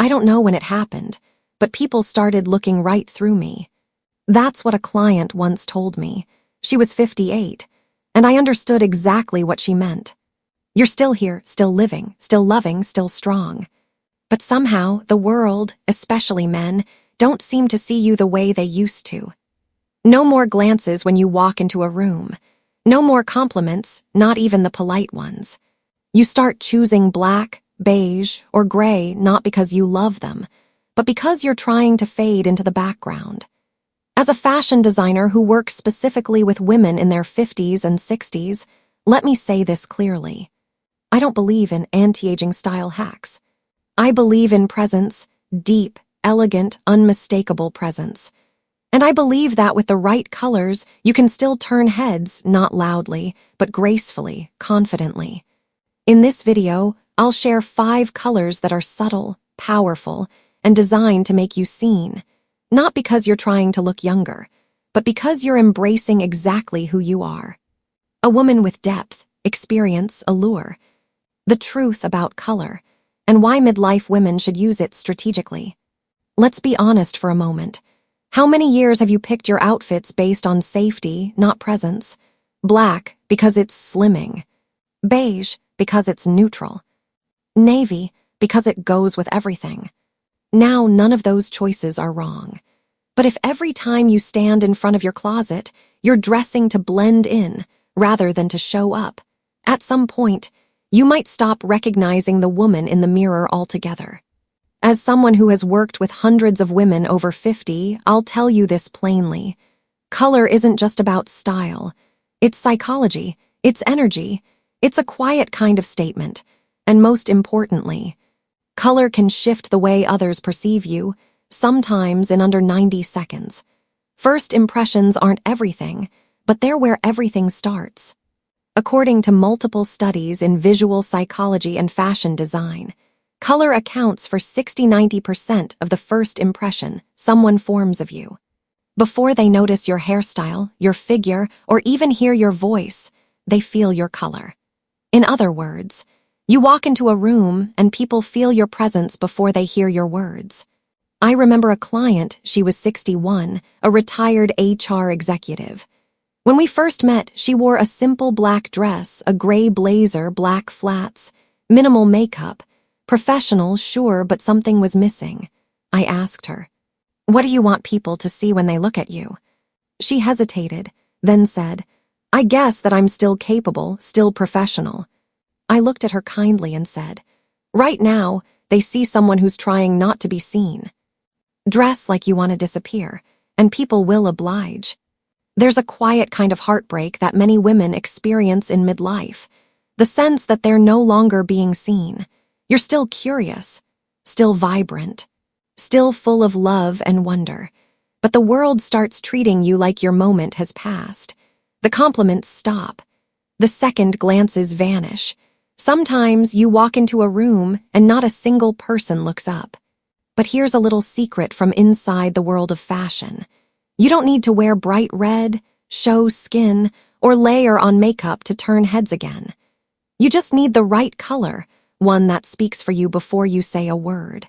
I don't know when it happened, but people started looking right through me. That's what a client once told me. She was 58, and I understood exactly what she meant. You're still here, still living, still loving, still strong. But somehow, the world, especially men, don't seem to see you the way they used to. No more glances when you walk into a room. No more compliments, not even the polite ones. You start choosing black, beige, or gray not because you love them, but because you're trying to fade into the background. As a fashion designer who works specifically with women in their 50s and 60s, let me say this clearly. I don't believe in anti-aging style hacks. I believe in presence, deep, elegant, unmistakable presence. And I believe that with the right colors, you can still turn heads, not loudly, but gracefully, confidently. In this video, I'll share 5 colors that are subtle, powerful, and designed to make you seen. Not because you're trying to look younger, but because you're embracing exactly who you are. A woman with depth, experience, allure. The truth about color, and why midlife women should use it strategically. Let's be honest for a moment. How many years have you picked your outfits based on safety, not presence? Black, because it's slimming. Beige, because it's neutral. Navy, because it goes with everything. Now, none of those choices are wrong. But if every time you stand in front of your closet, you're dressing to blend in rather than to show up, at some point, you might stop recognizing the woman in the mirror altogether. As someone who has worked with hundreds of women over 50, I'll tell you this plainly. Color isn't just about style. It's psychology, it's energy, it's a quiet kind of statement, and most importantly, color can shift the way others perceive you, sometimes in under 90 seconds. First impressions aren't everything, but they're where everything starts. According to multiple studies in visual psychology and fashion design, color accounts for 60–90% of the first impression someone forms of you. Before they notice your hairstyle, your figure, or even hear your voice, they feel your color. In other words, you walk into a room and people feel your presence before they hear your words. I remember a client, she was 61, a retired HR executive. When we first met, she wore a simple black dress, a gray blazer, black flats, minimal makeup. Professional, sure, but something was missing. I asked her, "What do you want people to see when they look at you?" She hesitated, then said, "I guess that I'm still capable, still professional." I looked at her kindly and said, "Right now, they see someone who's trying not to be seen. Dress like you want to disappear, and people will oblige." There's a quiet kind of heartbreak that many women experience in midlife, the sense that they're no longer being seen. You're still curious, still vibrant, still full of love and wonder, but the world starts treating you like your moment has passed. The compliments stop. The second glances vanish. Sometimes you walk into a room and not a single person looks up. But here's a little secret from inside the world of fashion. You don't need to wear bright red, show skin, or layer on makeup to turn heads again. You just need the right color, one that speaks for you before you say a word.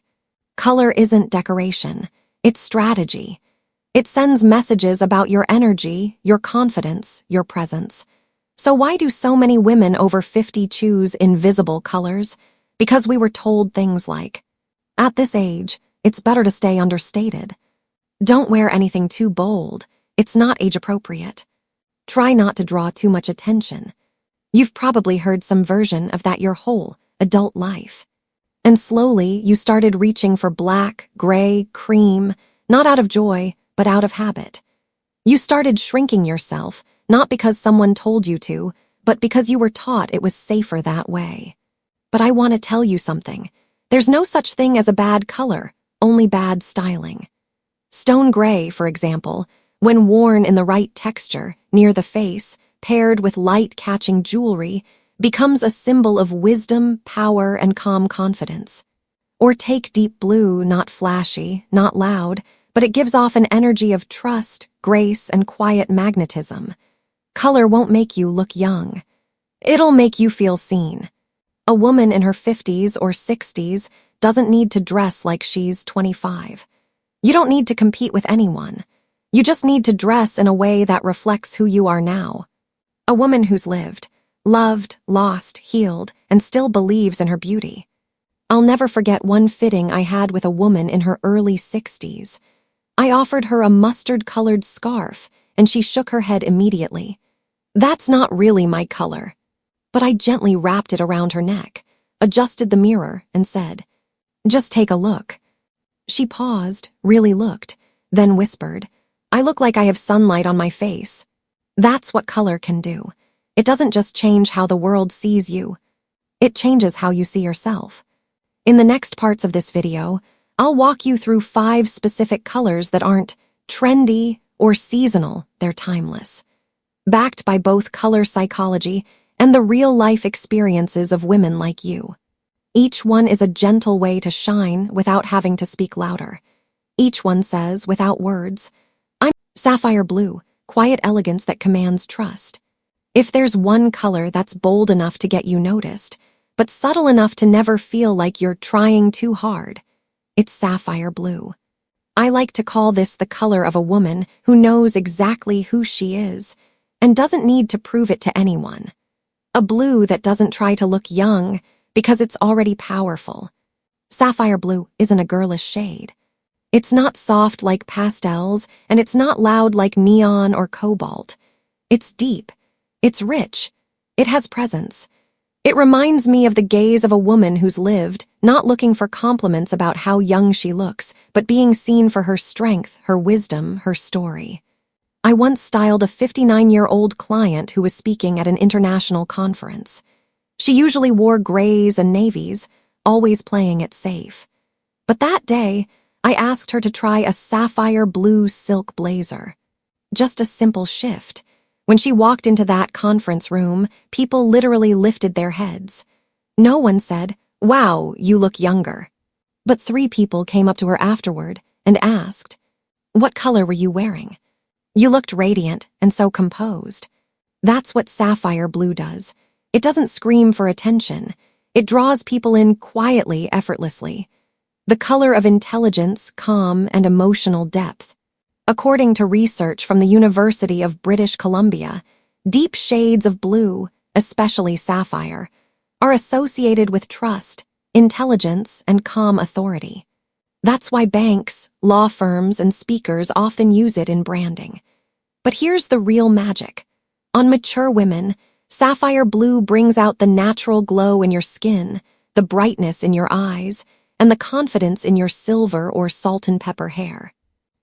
Color isn't decoration, it's strategy. It sends messages about your energy, your confidence, your presence. So why do so many women over 50 choose invisible colors? Because we were told things like, "At this age, it's better to stay understated." "Don't wear anything too bold, it's not age-appropriate." "Try not to draw too much attention." You've probably heard some version of that your whole adult life. And slowly, you started reaching for black, gray, cream, not out of joy, but out of habit. You started shrinking yourself, not because someone told you to, but because you were taught it was safer that way. But I want to tell you something. There's no such thing as a bad color, only bad styling. Stone gray, for example, when worn in the right texture, near the face, paired with light-catching jewelry, becomes a symbol of wisdom, power, and calm confidence. Or take deep blue, not flashy, not loud, but it gives off an energy of trust, grace, and quiet magnetism. Color won't make you look young. It'll make you feel seen. A woman in her 50s or 60s doesn't need to dress like she's 25. You don't need to compete with anyone. You just need to dress in a way that reflects who you are now. A woman who's lived, loved, lost, healed, and still believes in her beauty. I'll never forget one fitting I had with a woman in her early 60s. I offered her a mustard-colored scarf, and she shook her head immediately. That's not really my color. But I gently wrapped it around her neck, adjusted the mirror, and said, "Just take a look." She paused, really looked, then whispered, "I look like I have sunlight on my face." That's what color can do. It doesn't just change how the world sees you. It changes how you see yourself. In the next parts of this video, I'll walk you through 5 specific colors that aren't trendy or seasonal, they're timeless. Backed by both color psychology and the real-life experiences of women like you. Each one is a gentle way to shine without having to speak louder. Each one says, without words, "I'm sapphire blue, quiet elegance that commands trust." If there's one color that's bold enough to get you noticed, but subtle enough to never feel like you're trying too hard, it's sapphire blue. I like to call this the color of a woman who knows exactly who she is and doesn't need to prove it to anyone. A blue that doesn't try to look young because it's already powerful. Sapphire blue isn't a girlish shade. It's not soft like pastels, and it's not loud like neon or cobalt. It's deep. It's rich. It has presence. It reminds me of the gaze of a woman who's lived, not looking for compliments about how young she looks, but being seen for her strength, her wisdom, her story. I once styled a 59-year-old client who was speaking at an international conference. She usually wore grays and navies, always playing it safe. But that day, I asked her to try a sapphire blue silk blazer. Just a simple shift. When she walked into that conference room, people literally lifted their heads. No one said, "Wow, you look younger." But 3 people came up to her afterward and asked, "What color were you wearing? You looked radiant and so composed." That's what sapphire blue does. It doesn't scream for attention. It draws people in quietly, effortlessly. The color of intelligence, calm, and emotional depth. According to research from the University of British Columbia, deep shades of blue, especially sapphire, are associated with trust, intelligence, and calm authority. That's why banks, law firms, and speakers often use it in branding. But here's the real magic. On mature women, sapphire blue brings out the natural glow in your skin, the brightness in your eyes, and the confidence in your silver or salt and pepper hair.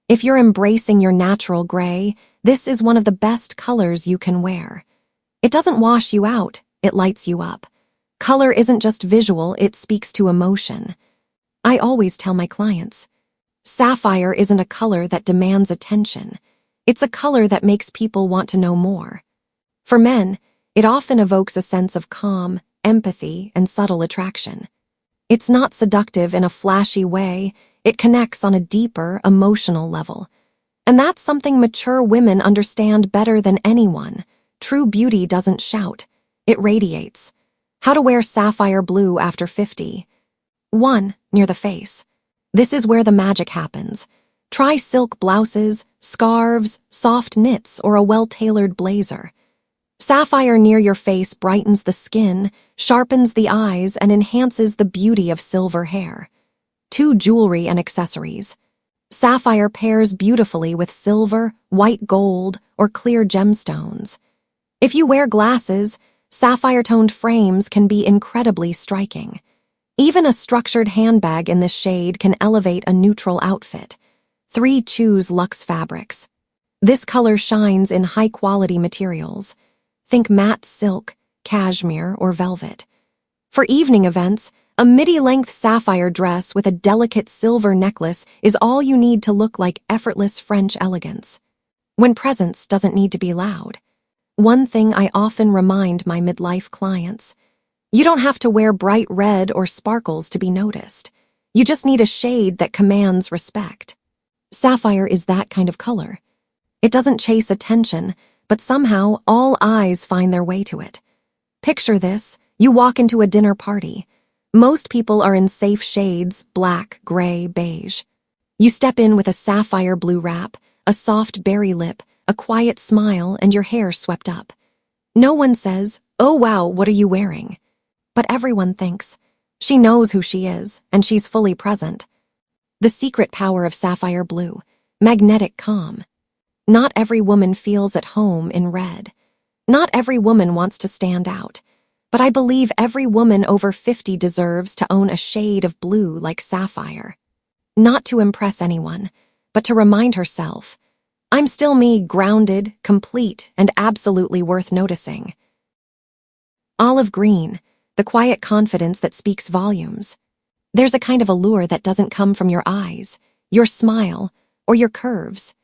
If you're embracing your natural gray, this is one of the best colors you can wear. It doesn't wash you out, it lights you up. Color isn't just visual, it speaks to emotion. I always tell my clients, sapphire isn't a color that demands attention. It's a color that makes people want to know more. For men, it often evokes a sense of calm, empathy, and subtle attraction. It's not seductive in a flashy way, it connects on a deeper, emotional level. And that's something mature women understand better than anyone. True beauty doesn't shout, it radiates. How to wear sapphire blue after 50. 1. Near the face. This is where the magic happens. Try silk blouses, scarves, soft knits, or a well-tailored blazer. Sapphire near your face brightens the skin, sharpens the eyes, and enhances the beauty of silver hair. 2. Jewelry and accessories. Sapphire pairs beautifully with silver, white gold, or clear gemstones. If you wear glasses, sapphire-toned frames can be incredibly striking. Even a structured handbag in this shade can elevate a neutral outfit. 3. Choose luxe fabrics. This color shines in high-quality materials. Think matte silk, cashmere, or velvet. For evening events, a midi-length sapphire dress with a delicate silver necklace is all you need to look like effortless French elegance. When presence doesn't need to be loud. One thing I often remind my midlife clients, you don't have to wear bright red or sparkles to be noticed. You just need a shade that commands respect. Sapphire is that kind of color. It doesn't chase attention, but somehow all eyes find their way to it. Picture this, you walk into a dinner party. Most people are in safe shades, black, gray, beige. You step in with a sapphire blue wrap, a soft berry lip, a quiet smile, and your hair swept up. No one says, "Oh wow, what are you wearing?" But everyone thinks, she knows who she is, and she's fully present. The secret power of sapphire blue, magnetic calm. Not every woman feels at home in red. Not every woman wants to stand out. But I believe every woman over 50 deserves to own a shade of blue like sapphire. Not to impress anyone, but to remind herself, I'm still me, grounded, complete, and absolutely worth noticing. Olive green, the quiet confidence that speaks volumes. There's a kind of allure that doesn't come from your eyes, your smile, or your curves.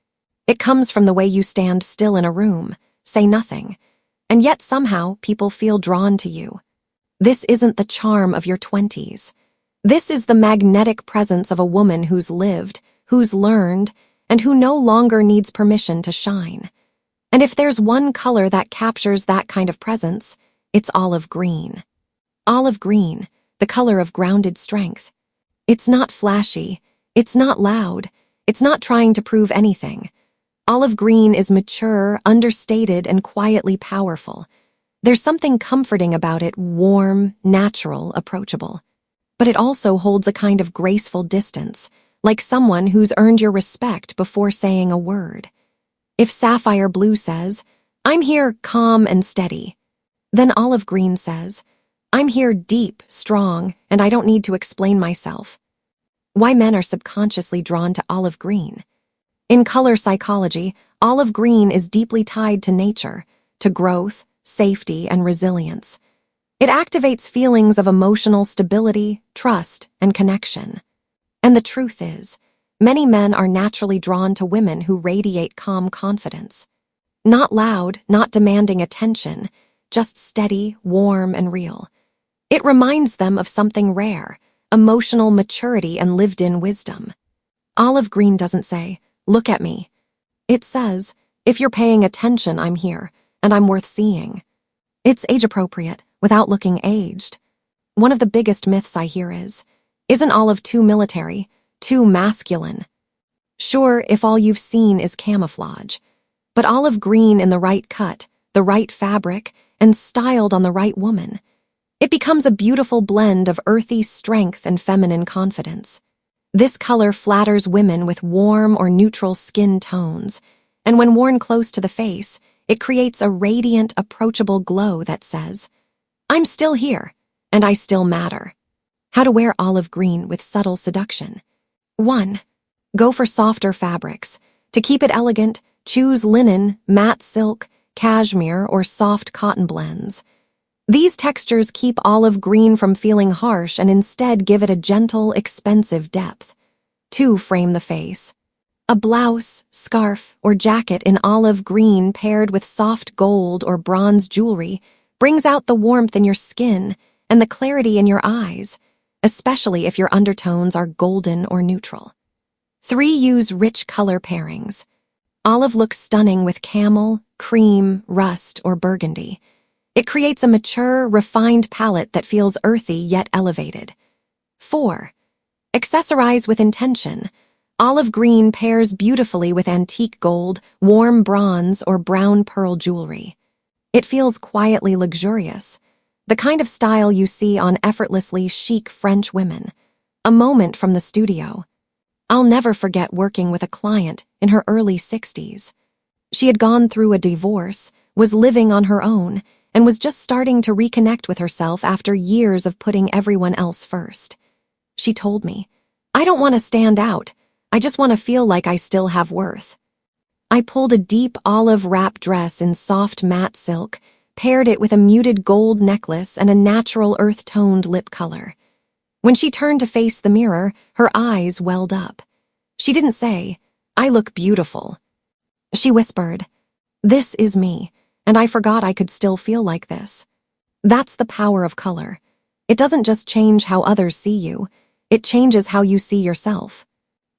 It comes from the way you stand still in a room, say nothing, and yet somehow people feel drawn to you. This isn't the charm of your 20s. This is the magnetic presence of a woman who's lived, who's learned, and who no longer needs permission to shine. And if there's one color that captures that kind of presence, it's olive green. Olive green, the color of grounded strength. It's not flashy, it's not loud, it's not trying to prove anything. Olive green is mature, understated, and quietly powerful. There's something comforting about it, warm, natural, approachable. But it also holds a kind of graceful distance, like someone who's earned your respect before saying a word. If sapphire blue says, I'm here calm and steady, then olive green says, I'm here deep, strong, and I don't need to explain myself. Why men are subconsciously drawn to olive green? In color psychology, olive green is deeply tied to nature, to growth, safety, and resilience. It activates feelings of emotional stability, trust, and connection. And the truth is, many men are naturally drawn to women who radiate calm confidence. Not loud, not demanding attention, just steady, warm, and real. It reminds them of something rare, emotional maturity and lived-in wisdom. Olive green doesn't say, look at me. It says, if you're paying attention, I'm here, and I'm worth seeing. It's age-appropriate, without looking aged. One of the biggest myths I hear is, isn't olive too military, too masculine? Sure, if all you've seen is camouflage. But olive green in the right cut, the right fabric, and styled on the right woman. It becomes a beautiful blend of earthy strength and feminine confidence. This color flatters women with warm or neutral skin tones, and when worn close to the face, it creates a radiant, approachable glow that says, I'm still here, and I still matter. How to wear olive green with subtle seduction. 1. Go for softer fabrics. To keep it elegant, choose linen, matte silk, cashmere, or soft cotton blends. These textures keep olive green from feeling harsh and instead give it a gentle, expensive depth. 2. Frame the face. A blouse, scarf, or jacket in olive green paired with soft gold or bronze jewelry brings out the warmth in your skin and the clarity in your eyes, especially if your undertones are golden or neutral. 3. Use rich color pairings. Olive looks stunning with camel, cream, rust, or burgundy. It creates a mature, refined palette that feels earthy yet elevated. 4. Accessorize with intention. Olive green pairs beautifully with antique gold, warm bronze, or brown pearl jewelry. It feels quietly luxurious, the kind of style you see on effortlessly chic French women. A moment from the studio. I'll never forget working with a client in her early 60s. She had gone through a divorce, was living on her own, and was just starting to reconnect with herself after years of putting everyone else first. She told me, I don't want to stand out. I just want to feel like I still have worth. I pulled a deep olive wrap dress in soft matte silk, paired it with a muted gold necklace and a natural earth-toned lip color. When she turned to face the mirror, her eyes welled up. She didn't say, I look beautiful. She whispered, this is me, and I forgot I could still feel like this. That's the power of color. It doesn't just change how others see you, it changes how you see yourself.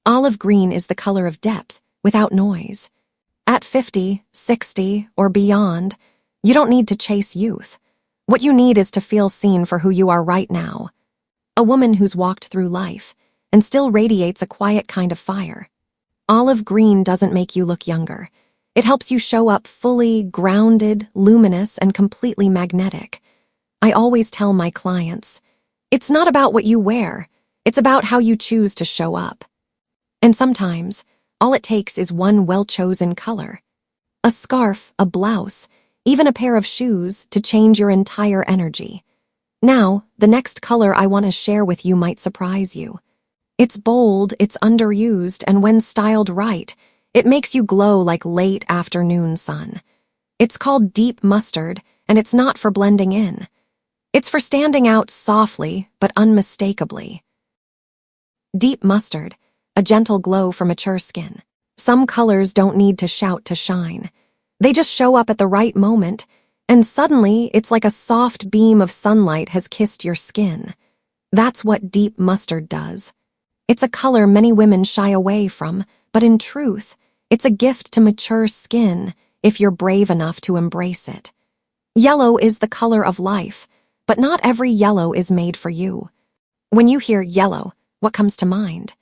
Olive green is the color of depth, without noise. At 50, 60, or beyond, you don't need to chase youth. What you need is to feel seen for who you are right now. a woman who's walked through life and still radiates a quiet kind of fire. Olive green doesn't make you look younger. It helps you show up fully grounded, luminous, and completely magnetic. I always tell my clients, it's not about what you wear, it's about how you choose to show up. And sometimes, all it takes is one well-chosen color. A scarf, a blouse, even a pair of shoes to change your entire energy. Now, the next color I want to share with you might surprise you. It's bold, it's underused, and when styled right, it makes you glow like late afternoon sun. It's called deep mustard, and it's not for blending in. It's for standing out softly, but unmistakably. Deep mustard, a gentle glow for mature skin. Some colors don't need to shout to shine. They just show up at the right moment, and suddenly it's like a soft beam of sunlight has kissed your skin. That's what deep mustard does. It's a color many women shy away from, but in truth, it's a gift to mature skin if you're brave enough to embrace it. Yellow is the color of life, but not every yellow is made for you. When you hear yellow, what comes to mind?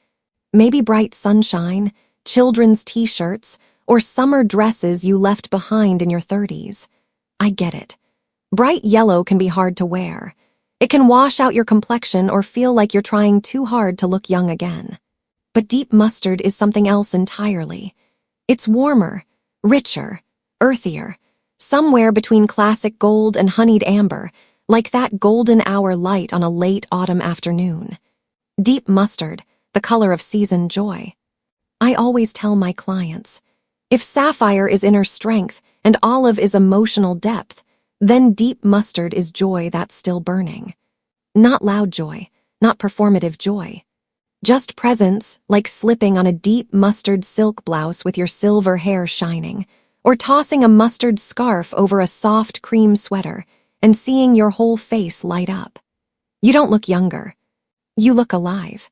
Maybe bright sunshine, children's t-shirts, or summer dresses you left behind in your 30s. I get it. Bright yellow can be hard to wear. It can wash out your complexion or feel like you're trying too hard to look young again. But deep mustard is something else entirely. It's warmer, richer, earthier, somewhere between classic gold and honeyed amber, like that golden hour light on a late autumn afternoon. Deep mustard, the color of seasoned joy. I always tell my clients, if sapphire is inner strength and olive is emotional depth, then deep mustard is joy that's still burning. Not loud joy, not performative joy. Just presence, like slipping on a deep mustard silk blouse with your silver hair shining, or tossing a mustard scarf over a soft cream sweater and seeing your whole face light up. You don't look younger. You look alive.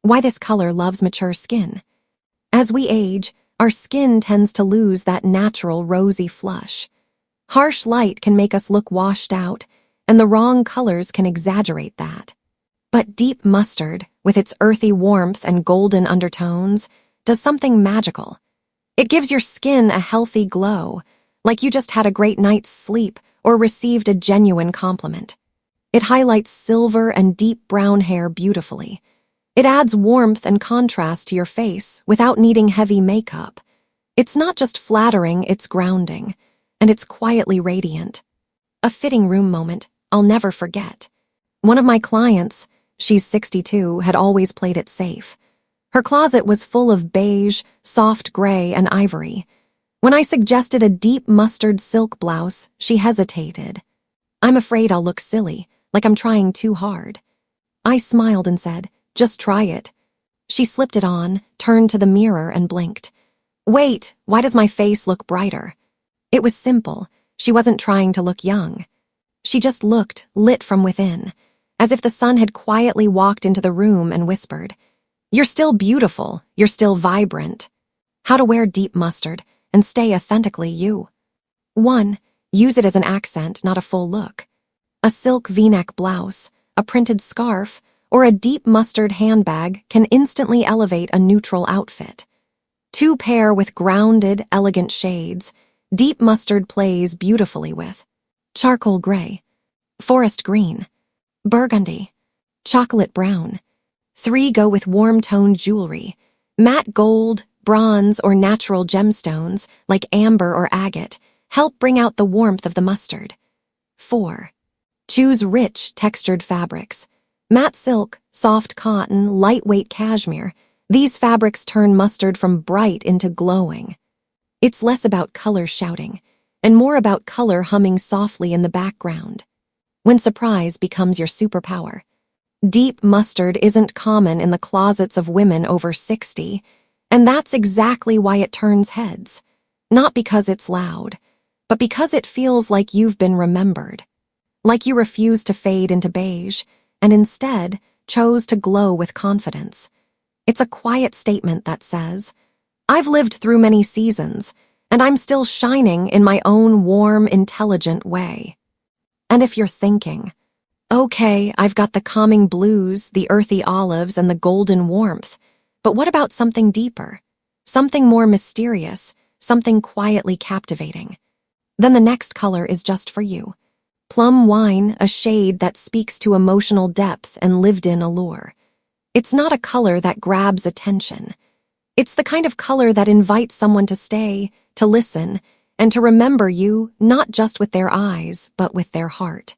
Why this color loves mature skin? As we age, our skin tends to lose that natural rosy flush. Harsh light can make us look washed out, and the wrong colors can exaggerate that. But deep mustard, with its earthy warmth and golden undertones, does something magical. It gives your skin a healthy glow, like you just had a great night's sleep or received a genuine compliment. It highlights silver and deep brown hair beautifully. It adds warmth and contrast to your face without needing heavy makeup. It's not just flattering, it's grounding. And it's quietly radiant. A fitting room moment I'll never forget. One of my clients, she's 62, had always played it safe. Her closet was full of beige, soft gray, and ivory. When I suggested a deep mustard silk blouse, she hesitated. I'm afraid I'll look silly, like I'm trying too hard. I smiled and said, just try it. She slipped it on, turned to the mirror, and blinked. Wait, why does my face look brighter? It was simple. She wasn't trying to look young. She just looked lit from within, as if the sun had quietly walked into the room and whispered, "You're still beautiful. You're still vibrant." How to wear deep mustard and stay authentically you. 1. Use it as an accent, not a full look. A silk V-neck blouse, a printed scarf, or a deep mustard handbag can instantly elevate a neutral outfit. 2. Pair with grounded, elegant shades. Deep mustard plays beautifully with charcoal gray, forest green, burgundy, chocolate brown. 3. Go with warm-toned jewelry, matte gold, bronze, or natural gemstones like amber or agate help bring out the warmth of the mustard. 4. Choose rich, textured fabrics. Matte silk, soft cotton, lightweight cashmere. These fabrics turn mustard from bright into glowing. It's less about color shouting, and more about color humming softly in the background. When surprise becomes your superpower. Deep mustard isn't common in the closets of women over 60, and that's exactly why it turns heads. Not because it's loud, but because it feels like you've been remembered. Like you refuse to fade into beige, and instead chose to glow with confidence. It's a quiet statement that says, I've lived through many seasons, and I'm still shining in my own warm, intelligent way. And if you're thinking, Okay, I've got the calming blues, the earthy olives, and the golden warmth. But what about something deeper? Something more mysterious, something quietly captivating. Then the next color is just for you. Plum wine, a shade that speaks to emotional depth and lived-in allure. It's not a color that grabs attention. It's the kind of color that invites someone to stay, to listen, and to remember you not just with their eyes, but with their heart.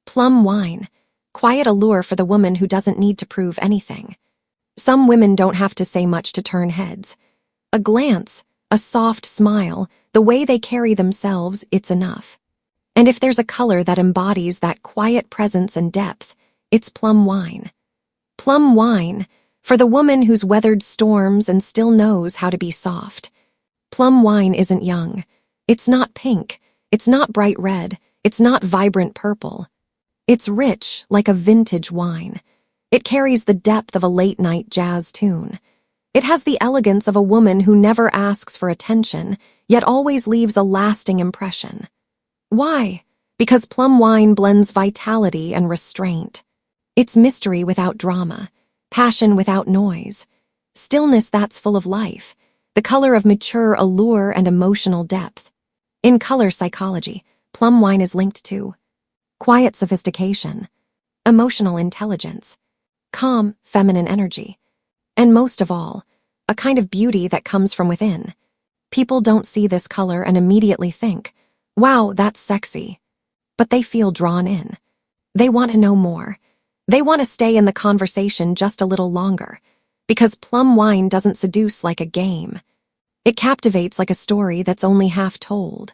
Plum wine, quiet allure for the woman who doesn't need to prove anything. Some women don't have to say much to turn heads. A glance, a soft smile, the way they carry themselves, it's enough. And if there's a color that embodies that quiet presence and depth, it's plum wine. Plum wine, for the woman who's weathered storms and still knows how to be soft. Plum wine isn't young. It's not pink. It's not bright red. It's not vibrant purple. It's rich, like a vintage wine. It carries the depth of a late-night jazz tune. It has the elegance of a woman who never asks for attention, yet always leaves a lasting impression. Why? Because plum wine blends vitality and restraint. It's mystery without drama, passion without noise, stillness that's full of life, the color of mature allure and emotional depth. In color psychology, plum wine is linked to quiet sophistication, emotional intelligence, calm, feminine energy, and most of all, a kind of beauty that comes from within. People don't see this color and immediately think, wow, that's sexy. But they feel drawn in. They want to know more. They want to stay in the conversation just a little longer, because plum wine doesn't seduce like a game. It captivates like a story that's only half told.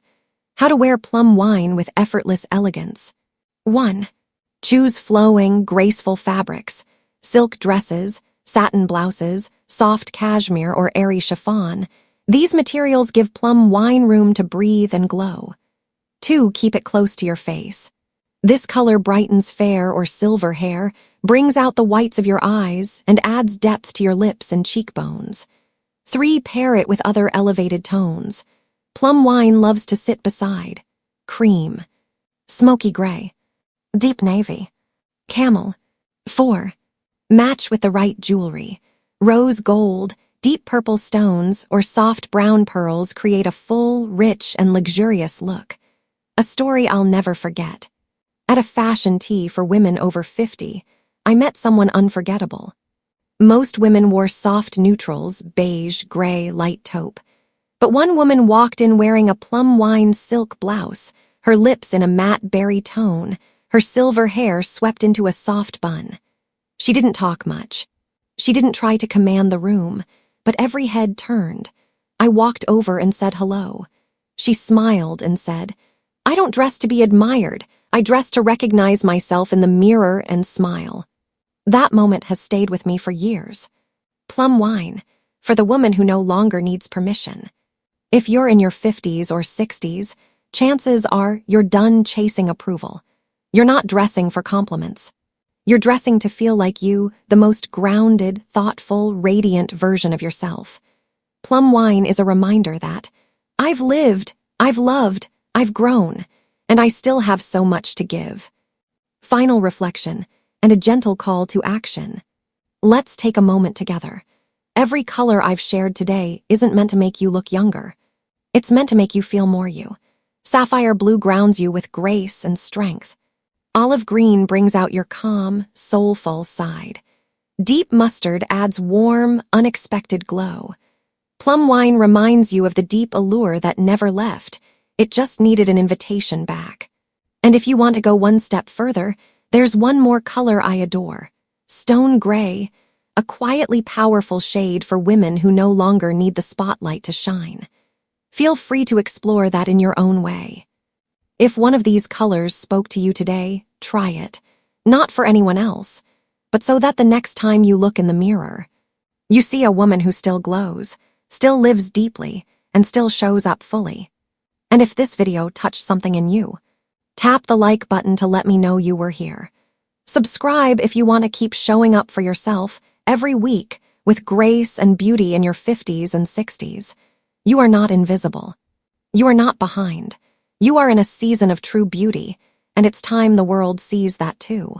How to wear plum wine with effortless elegance. 1. Choose flowing, graceful fabrics, silk dresses, satin blouses, soft cashmere, or airy chiffon. These materials give plum wine room to breathe and glow. 2. Keep it close to your face. This color brightens fair or silver hair, brings out the whites of your eyes, and adds depth to your lips and cheekbones. 3. Pair it with other elevated tones. Plum wine loves to sit beside cream, smoky gray, deep navy, camel. 4. Match with the right jewelry. Rose gold, deep purple stones, or soft brown pearls create a full, rich, and luxurious look. A story I'll never forget. At a fashion tea for women over 50, I met someone unforgettable. Most women wore soft neutrals, beige, gray, light taupe. But one woman walked in wearing a plum wine silk blouse, her lips in a matte berry tone, her silver hair swept into a soft bun. She didn't talk much. She didn't try to command the room, but every head turned. I walked over and said hello. She smiled and said, I don't dress to be admired. I dress to recognize myself in the mirror and smile. That moment has stayed with me for years. Plum wine, for the woman who no longer needs permission. If you're in your 50s or 60s, chances are you're done chasing approval. You're not dressing for compliments. You're dressing to feel like you, the most grounded, thoughtful, radiant version of yourself. Plum wine is a reminder that I've lived, I've loved, I've grown, and I still have so much to give. Final reflection, and a gentle call to action. Let's take a moment together. Every color I've shared today isn't meant to make you look younger. It's meant to make you feel more you. Sapphire blue grounds you with grace and strength. Olive green brings out your calm, soulful side. Deep mustard adds warm, unexpected glow. Plum wine reminds you of the deep allure that never left. It just needed an invitation back. And if you want to go one step further, there's one more color I adore. Stone gray, a quietly powerful shade for women who no longer need the spotlight to shine. Feel free to explore that in your own way. If one of these colors spoke to you today, try it. Not for anyone else, but so that the next time you look in the mirror, you see a woman who still glows, still lives deeply, and still shows up fully. And if this video touched something in you, tap the like button to let me know you were here. Subscribe if you want to keep showing up for yourself every week with grace and beauty in your 50s and 60s. You are not invisible. You are not behind. You are in a season of true beauty, and it's time the world sees that too.